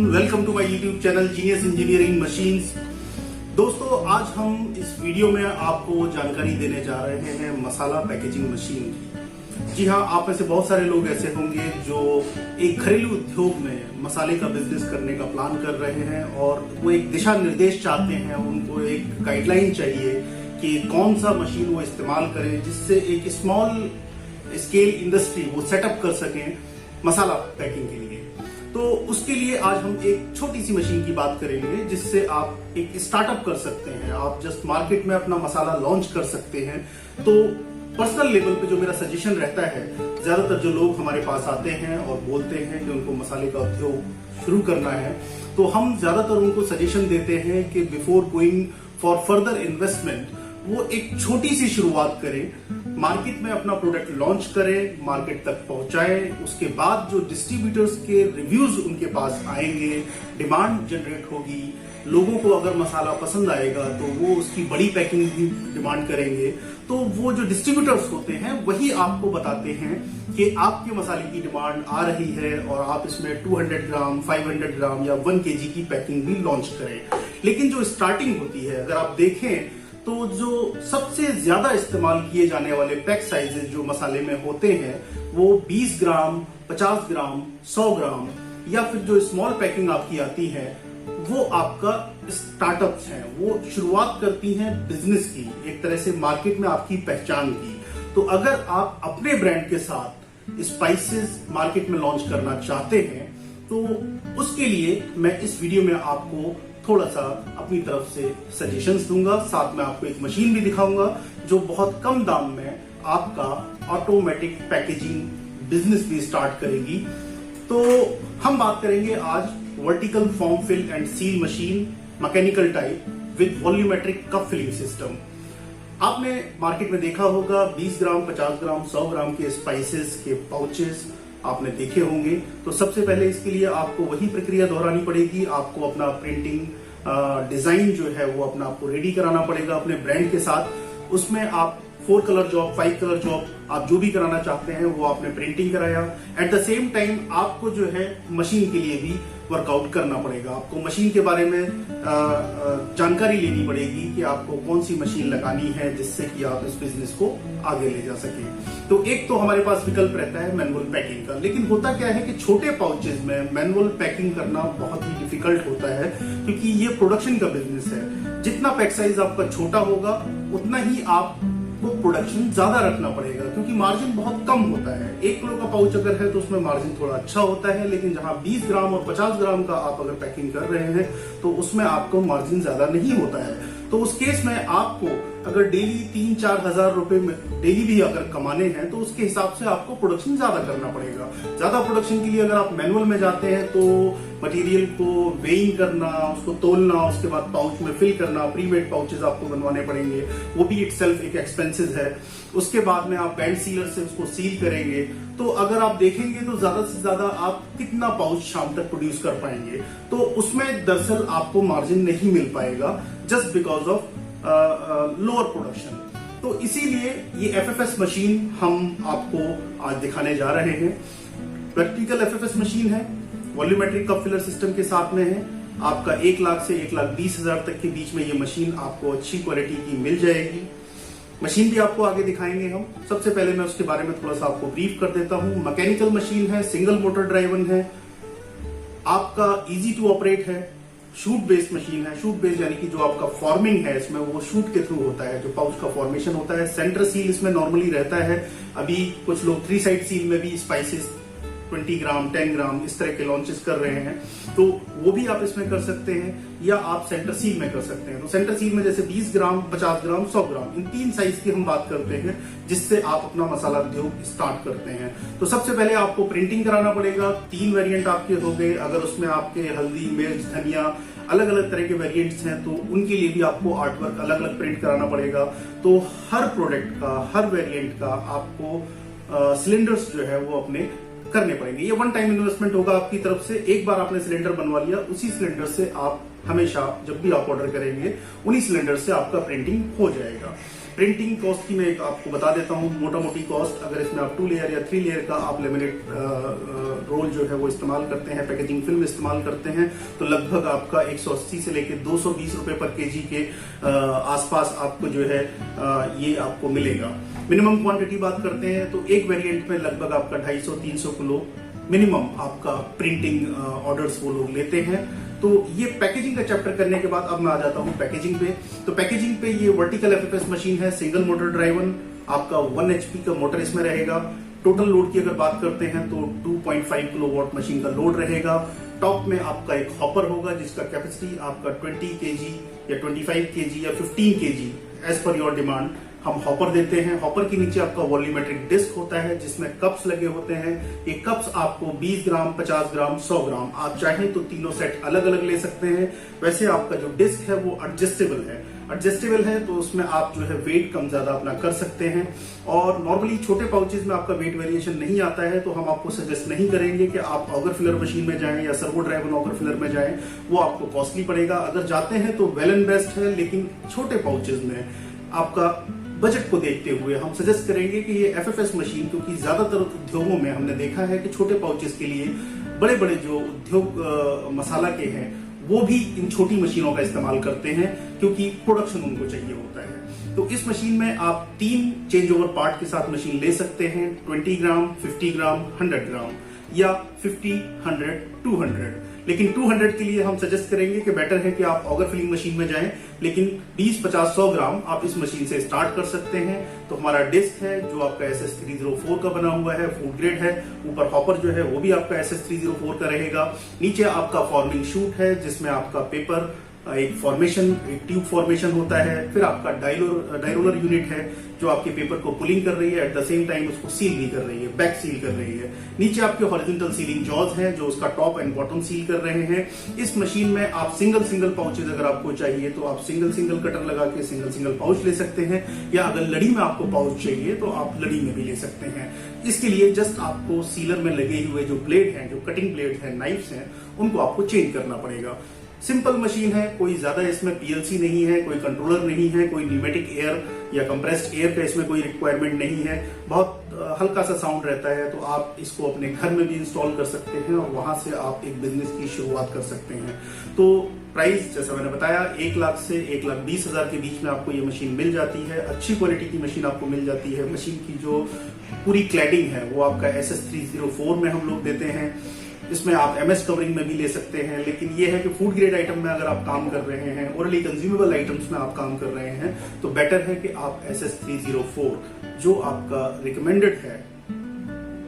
Welcome to my YouTube channel genius engineering machines. दोस्तों, आज हम इस वीडियो में आपको जानकारी देने जा रहे हैं मसाला पैकेजिंग मशीन की। जी हाँ, आप में से बहुत सारे लोग ऐसे होंगे जो एक घरेलू उद्योग में मसाले का बिजनेस करने का प्लान कर रहे हैं और वो एक दिशा निर्देश चाहते हैं, उनको एक गाइडलाइन चाहिए कि कौन सा मशीन वो इस्तेमाल करें जिससे एक स्मॉल स्केल इंडस्ट्री वो सेटअप कर सकें मसाला पैकिंग के लिए। तो उसके लिए आज हम एक छोटी सी मशीन की बात करेंगे जिससे आप एक स्टार्टअप कर सकते हैं, आप जस्ट मार्केट में अपना मसाला लॉन्च कर सकते हैं। तो पर्सनल लेवल पे जो मेरा सजेशन रहता है, ज्यादातर जो लोग हमारे पास आते हैं और बोलते हैं कि उनको मसाले का उद्योग शुरू करना है, तो हम ज्यादातर उनको सजेशन देते हैं कि before going for further investment वो एक छोटी सी शुरुआत करें, मार्केट में अपना प्रोडक्ट लॉन्च करें, मार्केट तक पहुंचाएं। उसके बाद जो डिस्ट्रीब्यूटर्स के रिव्यूज उनके पास आएंगे, डिमांड जनरेट होगी, लोगों को अगर मसाला पसंद आएगा तो वो उसकी बड़ी पैकिंग भी डिमांड करेंगे। तो वो जो डिस्ट्रीब्यूटर्स होते हैं वही आपको बताते हैं कि आपके मसाले की डिमांड आ रही है और आप इसमें 200 ग्राम, 500 ग्राम या 1 kg की पैकिंग भी लॉन्च करें। लेकिन जो स्टार्टिंग होती है, अगर आप देखें तो जो सबसे ज्यादा इस्तेमाल किए जाने वाले पैक साइजेस जो मसाले में होते हैं वो 20 ग्राम, 50 ग्राम, 100 ग्राम या फिर जो स्मॉल पैकिंग आपकी आती है वो आपका स्टार्टअप्स हैं, वो शुरुआत करती हैं बिजनेस की, एक तरह से मार्केट में आपकी पहचान की। तो अगर आप अपने ब्रांड के साथ स्पाइसेस मार्केट में लॉन्च करना चाहते हैं तो उसके लिए मैं इस वीडियो में आपको थोड़ा सा अपनी तरफ से सजेशंस दूंगा, साथ में आपको एक मशीन भी दिखाऊंगा जो बहुत कम दाम में आपका ऑटोमेटिक पैकेजिंग बिजनेस भी स्टार्ट करेगी। तो हम बात करेंगे आज vertical form fill and seal machine, mechanical type with volumetric cup filling system. आपने मार्केट में देखा होगा 20 ग्राम, 50 ग्राम, 100 ग्राम के स्पाइसेस के पाउचेस आपने देखे होंगे। तो सबसे पहले इसके लिए आपको वही प्रक्रिया दोहरानी पड़ेगी, आपको अपना प्रिंटिंग डिजाइन जो है वो अपना आपको रेडी कराना पड़ेगा अपने ब्रांड के साथ। उसमें आप 4 कलर जॉब, 5 कलर जॉब, आप जो भी कराना चाहते हैं वो आपने प्रिंटिंग कराया। एट द सेम टाइम आपको जो है मशीन के लिए भी वर्कआउट करना पड़ेगा, आपको मशीन के बारे में जानकारी लेनी पड़ेगी कि आपको कौन सी मशीन लगानी है जिससे कि आप इस बिजनेस को आगे ले जा सकें। तो एक तो हमारे पास विकल्प रहता है मैनुअल पैकिंग का, लेकिन होता क्या है कि छोटे पाउचेज में मैनुअल पैकिंग करना बहुत ही डिफिकल्ट होता है क्योंकि ये प्रोडक्शन का बिजनेस है। जितना पैक साइज आपका छोटा होगा उतना ही आपको प्रोडक्शन ज्यादा रखना पड़ेगा क्योंकि मार्जिन बहुत कम होता है। 1 किलो का पाउच अगर है तो उसमें मार्जिन थोड़ा अच्छा होता है, लेकिन जहां 20 ग्राम और 50 ग्राम का आप अगर पैकिंग कर रहे हैं तो उसमें आपको मार्जिन ज्यादा नहीं होता है। तो उस केस में आपको अगर डेली 3-4 हजार रुपए में डेली भी अगर कमाने हैं तो उसके हिसाब से आपको प्रोडक्शन ज्यादा करना पड़ेगा। ज्यादा प्रोडक्शन के लिए अगर आप मैनुअल में जाते हैं तो मटेरियल को वेइंग करना, उसको तोलना, उसके बाद पाउच में फिल करना, प्रीमेड पाउचेस आपको बनवाने पड़ेंगे, वो भी इटसेल्फ एक एक्सपेंसिव है। उसके बाद में आप बैंड सीलर से उसको सील करेंगे। तो अगर आप देखेंगे तो ज्यादा से ज्यादा आप कितना पाउच शाम तक प्रोड्यूस कर पाएंगे, तो उसमें दरअसल आपको मार्जिन नहीं मिल पाएगा just because of lower production. तो इसीलिए ये FFS मशीन हम आपको आज दिखाने जा रहे हैं। प्रैक्टिकल FFS मशीन है, वॉल्यूमेट्रिक कप फिलर सिस्टम के साथ में है। आपका 1 लाख से 1,20,000 तक के बीच में ये मशीन आपको अच्छी क्वालिटी की मिल जाएगी। मशीन भी आपको आगे दिखाएंगे हम। सबसे पहले मैं उसके बारे में थोड़ा सा आपको ब्रीफ कर देता हूं। मैकेनिकल मशीन है, सिंगल मोटर ड्राइवन है, आपका इजी टू ऑपरेट है, शूट बेस्ड मशीन है। शूट बेस्ड यानी कि जो आपका फॉर्मिंग है इसमें वो शूट के थ्रू होता है, जो पाउच का फॉर्मेशन होता है। सेंटर सील इसमें नॉर्मली रहता है। अभी कुछ लोग 3 साइड सील में भी स्पाइसेस 20 ग्राम, 10 ग्राम इस तरह के लॉन्चेस कर रहे हैं, तो वो भी आप इसमें कर सकते हैं या आप सेंटर सील में कर सकते हैं। तो सेंटर सील में जैसे 20 ग्राम, 50 ग्राम, 100 ग्राम, इन 3 साइज की हम बात करते हैं जिससे आप अपना मसाला उद्योग स्टार्ट करते हैं। तो सबसे पहले आपको प्रिंटिंग कराना पड़ेगा। 3 वेरिएंट आपके हो गए। अगर उसमें आपके हल्दी, मिर्च, धनिया, अलग अलग तरह के वेरिएंट्स हैं तो उनके लिए भी आपको आर्टवर्क अलग अलग प्रिंट कराना पड़ेगा। तो हर प्रोडक्ट का, हर वेरिएंट का आपको सिलेंडर्स जो है वो अपने करने पड़ेंगे। ये 1 टाइम इन्वेस्टमेंट होगा आपकी तरफ से। एक बार आपने सिलेंडर बनवा लिया, उसी सिलेंडर से आप हमेशा जब भी आप ऑर्डर करेंगे उन्हीं सिलेंडर से आपका प्रिंटिंग हो जाएगा। प्रिंटिंग कॉस्ट की मैं एक आपको बता देता हूँ मोटा मोटी कॉस्ट। अगर इसमें आप 2 लेयर या 3 लेयर का आप लेमिनेट रोल जो है वो इस्तेमाल करते हैं, पैकेजिंग फिल्म इस्तेमाल करते हैं, तो लगभग आपका 180 से लेकर 220 रुपए पर केजी के आसपास आपको जो है ये आपको मिलेगा। मिनिमम क्वांटिटी बात करते हैं तो एक वेरिएंट में लगभग आपका 250-300 किलो मिनिमम आपका प्रिंटिंग ऑर्डर्स वो लोग लेते हैं। तो ये पैकेजिंग का चैप्टर करने के बाद अब मैं आ जाता हूँ पैकेजिंग पे। तो पैकेजिंग पे ये वर्टिकल एफएफएस मशीन है, सिंगल मोटर ड्राइवन, आपका 1 HP का मोटर इसमें रहेगा। टोटल लोड की अगर बात करते हैं तो 2.5 किलोवाट मशीन का लोड रहेगा। टॉप में आपका एक हॉपर होगा जिसका कैपेसिटी आपका 20 kg या 25 kg या 15 kg as per your demand हम हॉपर देते हैं। हॉपर के नीचे आपका वॉल्यूमेट्रिक डिस्क होता है जिसमें कप्स लगे होते हैं। ये कप्स आपको 20 ग्राम, 50 ग्राम, 100 ग्राम, आप चाहें तो तीनों सेट अलग अलग ले सकते हैं। वैसे आपका जो डिस्क है वो एडजस्टेबल है तो उसमें आप जो है वेट कम ज्यादा अपना कर सकते हैं। और नॉर्मली छोटे पाउचेज में आपका वेट वेरिएशन नहीं आता है तो हम आपको सजेस्ट नहीं करेंगे कि आप ऑगर फिलर मशीन में जाएं या सर्वो ड्राइवन ऑगर फिलर में जाएं, वो आपको कॉस्टली पड़ेगा। अगर जाते हैं तो वेल एंड बेस्ट है, लेकिन छोटे पाउचेज में आपका बजट को देखते हुए हम सजेस्ट करेंगे कि ये एफएफएस मशीन, क्योंकि ज्यादातर उद्योगों में हमने देखा है कि छोटे पाउचेस के लिए बड़े बड़े जो उद्योग मसाला के हैं वो भी इन छोटी मशीनों का इस्तेमाल करते हैं क्योंकि प्रोडक्शन उनको चाहिए होता है। तो इस मशीन में आप 3 चेंज ओवर पार्ट के साथ मशीन ले सकते हैं, 20 ग्राम, 50 ग्राम, 100 ग्राम या 50, 100, 200। लेकिन 200 के लिए हम सजेस्ट करेंगे कि बेटर है कि आप ऑगर फिलिंग मशीन में जाएं, लेकिन 20, 50, 100 ग्राम आप इस मशीन से स्टार्ट कर सकते हैं। तो हमारा डिस्क है जो आपका SS304 का बना हुआ है, फूड ग्रेड है। ऊपर हॉपर जो है वो भी आपका SS304 का रहेगा। नीचे आपका फॉर्मिंग शूट है जिसमें आपका पेपर एक फॉर्मेशन, एक ट्यूब फॉर्मेशन होता है। फिर आपका डायरोलर यूनिट है जो आपके पेपर को पुलिंग कर रही है, एट द सेम टाइम उसको सील भी कर रही है, बैक सील कर रही है। नीचे आपके हॉरिजॉन्टल सीलिंग जॉज हैं जो उसका टॉप एंड बॉटम सील कर रहे हैं। इस मशीन में आप सिंगल पाउचेज अगर आपको चाहिए तो आप सिंगल कटर लगा के सिंगल पाउच ले सकते हैं, या अगर लड़ी में आपको पाउच चाहिए तो आप लड़ी में भी ले सकते हैं। इसके लिए जस्ट आपको सीलर में लगे हुए जो ब्लेड हैं, जो कटिंग ब्लेड हैं, नाइफ्स हैं, उनको आपको चेंज करना पड़ेगा। सिंपल मशीन है, कोई ज्यादा इसमें PLC नहीं है, कोई कंट्रोलर नहीं है, कोई न्यूमेटिक एयर या कंप्रेस्ड एयर का इसमें कोई रिक्वायरमेंट नहीं है। बहुत हल्का सा साउंड रहता है, तो आप इसको अपने घर में भी इंस्टॉल कर सकते हैं और वहां से आप एक बिजनेस की शुरुआत कर सकते हैं। तो प्राइस जैसा मैंने बताया 1 लाख से 1,20,000 के बीच में आपको ये मशीन मिल जाती है। अच्छी क्वालिटी की मशीन आपको मिल जाती है। मशीन की जो पूरी क्लैडिंग है वो आपका SS304 में हम लोग देते हैं। इसमें आप MS कवरिंग में भी ले सकते हैं, लेकिन ये है कि फूड ग्रेड आइटम में अगर आप काम कर रहे हैं, ओरली कंज्यूमेबल आइटम्स में आप काम कर रहे हैं, तो बेटर है कि आप SS304 जो आपका रिकमेंडेड है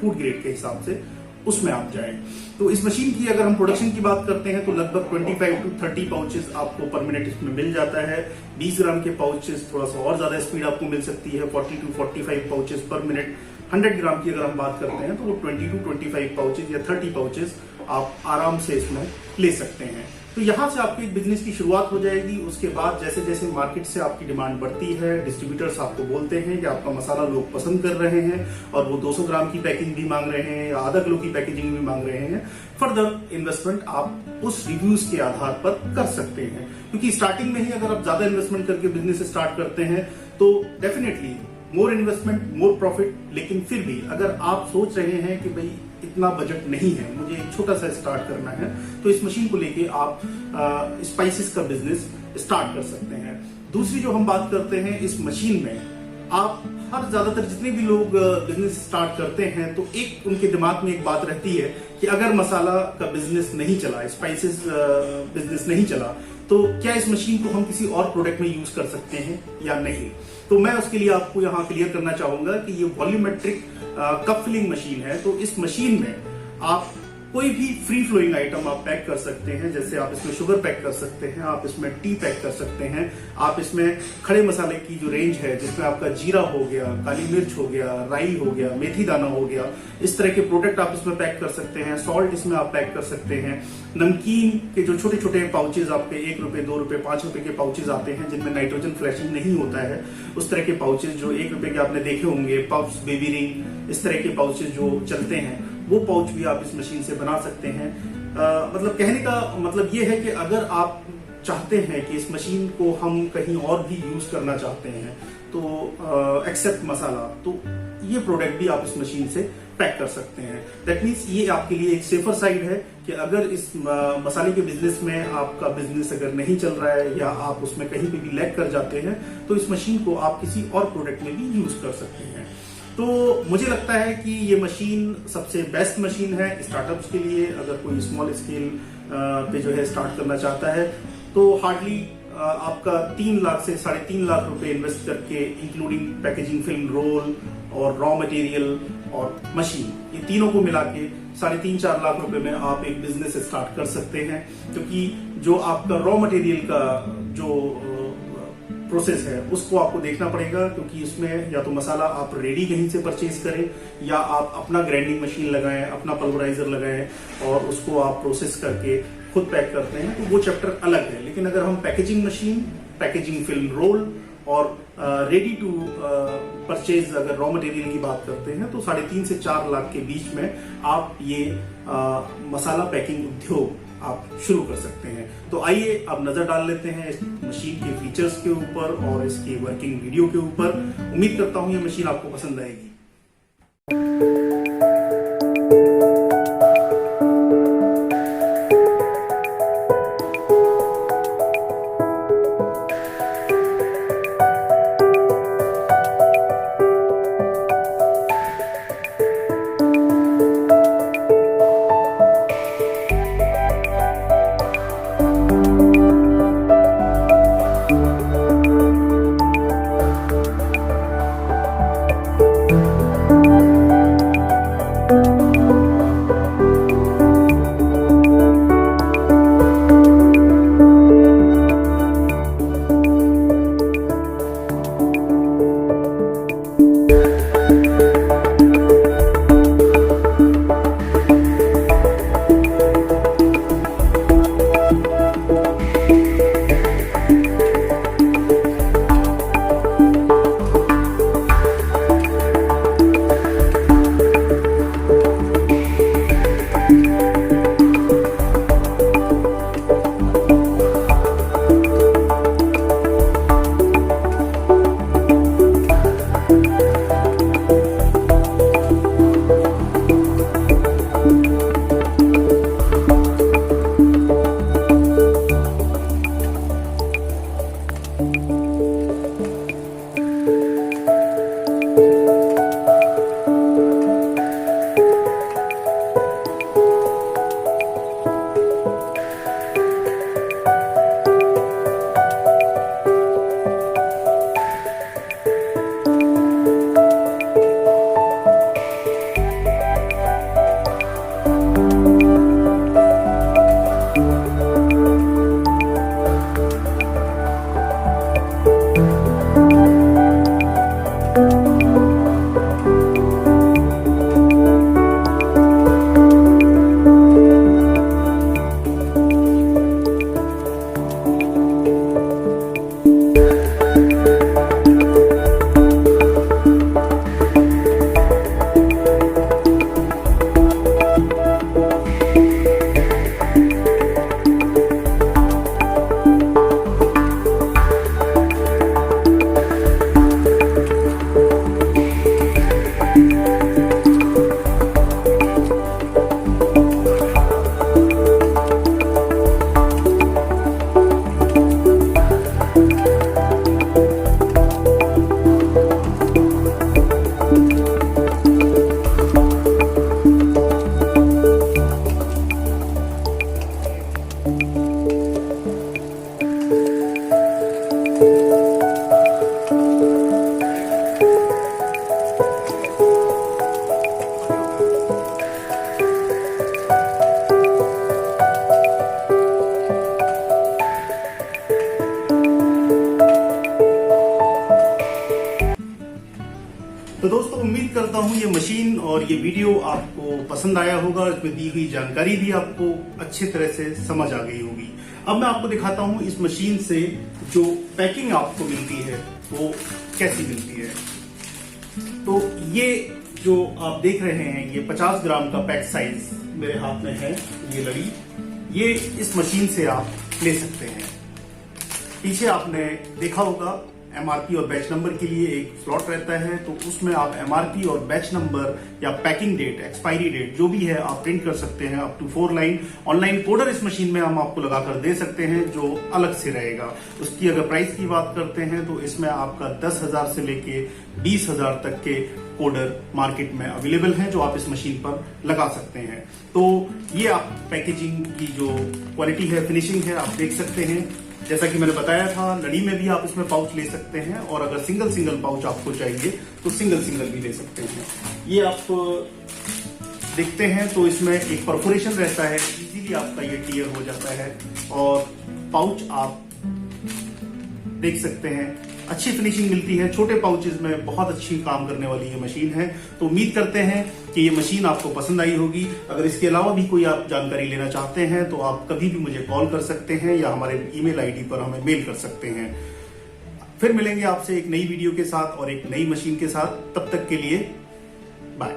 फूड ग्रेड के हिसाब से उसमें आप जाएं। तो इस मशीन की अगर हम प्रोडक्शन की बात करते हैं तो लगभग 25 to 30 पाउचेस आपको पर मिनट इसमें मिल जाता है। 20 ग्राम के पाउचेस थोड़ा सा और ज्यादा स्पीड आपको मिल सकती है, 40 to 45 पाउचेस पर मिनट। 100 ग्राम की अगर हम बात करते हैं तो वो 20 to 25 पाउचेस या 30 पाउचेस आप आराम से इसमें ले सकते हैं। तो यहां से आपकी बिजनेस की शुरुआत हो जाएगी। उसके बाद जैसे जैसे मार्केट से आपकी डिमांड बढ़ती है, डिस्ट्रीब्यूटर्स आपको बोलते हैं कि आपका मसाला लोग पसंद कर रहे हैं और वो 200 ग्राम की पैकिंग भी मांग रहे हैं या आधा किलो की पैकेजिंग भी मांग रहे हैं, फर्दर इन्वेस्टमेंट आप उस रिव्यूज के आधार पर कर सकते हैं। क्योंकि स्टार्टिंग में ही अगर आप ज्यादा इन्वेस्टमेंट करके बिजनेस स्टार्ट करते हैं तो definitely more investment more profit. लेकिन फिर भी अगर आप सोच रहे हैं कि भाई इतना बजट नहीं है, मुझे एक छोटा सा स्टार्ट करना है, तो इस मशीन को लेके आप स्पाइसेस का बिजनेस स्टार्ट कर सकते हैं। दूसरी जो हम बात करते हैं, इस मशीन में आप हर ज्यादातर जितने भी लोग बिजनेस स्टार्ट करते हैं तो एक उनके दिमाग में एक बात रहती है कि अगर मसाला का बिजनेस नहीं चला, स्पाइसेस बिजनेस नहीं चला, तो क्या इस मशीन को हम किसी और प्रोडक्ट में यूज कर सकते हैं या नहीं। तो मैं उसके लिए आपको यहाँ क्लियर करना चाहूंगा कि ये वॉल्यूमेट्रिक कप फिलिंग मशीन है। तो इस मशीन में आप कोई भी फ्री फ्लोइंग आइटम आप पैक कर सकते हैं। जैसे आप इसमें शुगर पैक कर सकते हैं, आप इसमें टी पैक कर सकते हैं, आप इसमें खड़े मसाले की जो रेंज है जिसमें आपका जीरा हो गया, काली मिर्च हो गया, राई हो गया, मेथी दाना हो गया, इस तरह के प्रोडक्ट आप इसमें पैक कर सकते हैं। सॉल्ट इसमें आप पैक कर सकते हैं। नमकीन के जो छोटे छोटे पाउचेज आपके 1 रुपए, 2 रुपए, 5 रुपए के पाउचेज आते हैं जिनमें नाइट्रोजन फ्लैशिंग नहीं होता है, उस तरह के पाउचेज जो 1 रुपए के आपने देखे होंगे, पफ्स, बेबी रिंग, इस तरह के पाउचेज जो चलते हैं, वो पाउच भी आप इस मशीन से बना सकते हैं। मतलब कहने का मतलब ये है कि अगर आप चाहते हैं कि इस मशीन को हम कहीं और भी यूज करना चाहते हैं तो एक्सेप्ट मसाला, तो ये प्रोडक्ट भी आप इस मशीन से पैक कर सकते हैं। दैट मीन्स ये आपके लिए एक सेफर साइड है कि अगर इस मसाले के बिजनेस में आपका बिजनेस अगर नहीं चल रहा है या आप उसमें कहीं पे भी लैग कर जाते हैं तो इस मशीन को आप किसी और प्रोडक्ट में भी यूज कर सकते हैं। तो मुझे लगता है कि ये मशीन सबसे बेस्ट मशीन है स्टार्टअप्स के लिए। अगर कोई स्मॉल स्केल पे जो है स्टार्ट करना चाहता है तो हार्डली आपका 3 लाख से 3.5 लाख रुपए इन्वेस्ट करके इंक्लूडिंग पैकेजिंग फिल्म रोल और रॉ मटेरियल और मशीन, ये तीनों को मिला के 3.5-4 लाख रुपए में आप एक बिजनेस स्टार्ट कर सकते हैं। क्योंकि जो आपका रॉ मटेरियल का जो प्रोसेस है उसको आपको देखना पड़ेगा, क्योंकि इसमें या तो मसाला आप रेडी कहीं से परचेज करें या आप अपना ग्राइंडिंग मशीन लगाएं, अपना पल्वराइजर लगाएं और उसको आप प्रोसेस करके खुद पैक करते हैं, तो वो चैप्टर अलग है। लेकिन अगर हम packaging machine, packaging film role और रेडी टू परचेज अगर रॉ मटेरियल की बात करते हैं तो 3.5 से 4 लाख के बीच में आप ये मसाला पैकिंग उद्योग आप शुरू कर सकते हैं। तो आइए अब नजर डाल लेते हैं इस मशीन के फीचर्स के ऊपर और इसके वर्किंग वीडियो के ऊपर। उम्मीद करता हूं ये मशीन आपको पसंद आएगी। तो दोस्तों उम्मीद करता हूं ये मशीन और ये वीडियो आपको पसंद आया होगा, इसमें दी हुई जानकारी भी आपको अच्छे तरह से समझ आ गई होगी। अब मैं आपको दिखाता हूं इस मशीन से जो पैकिंग आपको मिलती है वो कैसी मिलती है। तो ये जो आप देख रहे हैं ये 50 ग्राम का पैक साइज मेरे हाथ में है, ये लड़ी, ये इस मशीन से आप ले सकते हैं। पीछे आपने देखा होगा एमआरपी और बैच नंबर के लिए एक स्लॉट रहता है, तो उसमें आप एमआरपी और बैच नंबर या पैकिंग डेट, एक्सपायरी डेट जो भी है आप प्रिंट कर सकते हैं। Up to 4 line online coder इस मशीन में हम आपको लगाकर दे सकते हैं जो अलग से रहेगा। उसकी अगर प्राइस की बात करते हैं तो इसमें आपका 10,000 से लेके 20,000 तक के कोडर मार्केट में अवेलेबल हैं जो आप इस मशीन पर लगा सकते हैं। तो ये आप पैकेजिंग की जो क्वालिटी है, फिनिशिंग है, आप देख सकते हैं। जैसा कि मैंने बताया था, लड़ी में भी आप इसमें पाउच ले सकते हैं और अगर सिंगल पाउच आपको चाहिए तो सिंगल भी ले सकते हैं। ये आप देखते हैं तो इसमें एक परफोरेशन रहता है, इजीली आपका ये टियर हो जाता है और पाउच आप देख सकते हैं, अच्छी फिनिशिंग मिलती है। छोटे पाउचेज में बहुत अच्छी काम करने वाली ये मशीन है। तो उम्मीद करते हैं कि ये मशीन आपको पसंद आई होगी। अगर इसके अलावा भी कोई आप जानकारी लेना चाहते हैं तो आप कभी भी मुझे कॉल कर सकते हैं या हमारे ईमेल आईडी पर हमें मेल कर सकते हैं। फिर मिलेंगे आपसे एक नई वीडियो के साथ और एक नई मशीन के साथ। तब तक के लिए बाय।